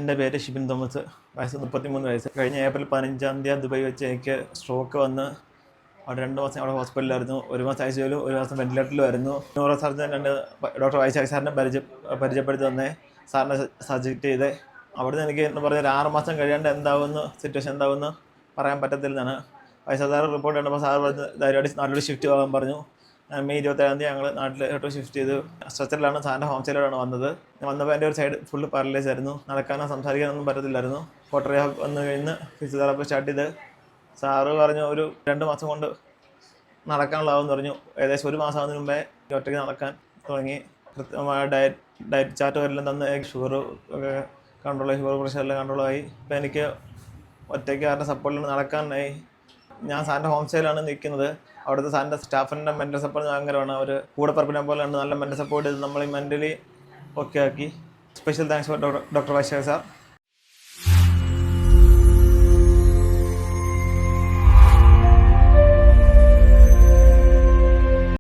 എൻ്റെ പേര് ഷിബിൻ തോമസ്. വയസ്സ് 33 വയസ്സ്. കഴിഞ്ഞ ഏപ്രിൽ 15 ദുബായ് വെച്ച് എനിക്ക് സ്ട്രോക്ക് വന്ന് അവിടെ 2 മാസം അവിടെ ഹോസ്പിറ്റലിലായിരുന്നു. 1 മാസം ICUവിലും 1 മാസം വെന്റിലേറ്ററിലുമായിരുന്നു. ന്യൂറോ സർജൻ ഡോക്ടർ വൈശാഖ് സാറിനെ പരിചയപ്പെടുത്തി തന്നേ, സാറിനെ സജക്റ്റ് ചെയ്തേ. അവിടുന്ന് എനിക്ക് എന്ന് പറഞ്ഞാൽ 6 മാസം കഴിയാണ്ട് സിറ്റുവേഷൻ എന്താവുമെന്ന് പറയാൻ പറ്റത്തില്ലെന്നാണ്. വൈശാഖ് സാർ റിപ്പോർട്ട് കണ്ടപ്പോൾ സാർ പറഞ്ഞ് ധൈര്യമായിട്ട് നാട്ടിലോട്ട് ഷിഫ്റ്റ് ആകാൻ പറഞ്ഞു. മെയ് 27 ഞങ്ങൾ നാട്ടിലോട്ട് ഷിഫ്റ്റ് ചെയ്തു. സ്ട്രെച്ചറിലാണ്, സാറിൻ്റെ ഹോം സ്റ്റേയിലാണ് വന്നത്. വന്നപ്പോൾ എൻ്റെ ഒരു സൈഡ് ഫുള്ള് പാരലൈസ് ആയിരുന്നു. നടക്കാനോ സംസാരിക്കാനൊന്നും പറ്റത്തില്ലായിരുന്നു. ക്വാർട്ടർ വന്ന് കഴിഞ്ഞ് ഫിസിയോതെറാപ്പി സ്റ്റാർട്ട് ചെയ്ത് സാറ് പറഞ്ഞു ഒരു 2 മാസം കൊണ്ട് നടക്കാനുള്ളതാവെന്ന് പറഞ്ഞു. ഏകദേശം 1 മാസം ആവുന്നതിന് മുമ്പേ ഒറ്റയ്ക്ക് നടക്കാൻ തുടങ്ങി. കൃത്യമായ ഡയറ്റ് ചാർട്ട് എല്ലാം തന്ന് ഷുഗർ ഒക്കെ കൺട്രോളായി, ഷുഗർ പ്രഷറെല്ലാം കൺട്രോളായി. ഇപ്പം എനിക്ക് ഒറ്റയ്ക്ക് ആരുടെ സപ്പോർട്ടിൽ നടക്കാനായി. ഞാൻ സാറിൻ്റെ ഹോം സ്റ്റേയിലാണ് നിൽക്കുന്നത്. അവിടുത്തെ സാറിൻ്റെ സ്റ്റാഫിൻ്റെ മെൻ്റൽ സപ്പോർട്ട് ഭയങ്കരമാണ്. അവർ കൂടെ പറപ്പിനെ പോലെയാണ് നല്ല മെൻ്റൽ സപ്പോർട്ട് ചെയ്ത് നമ്മളെ മെൻ്റലി ഓക്കെ ആക്കി. Special thanks for doctor Vaishakh sir.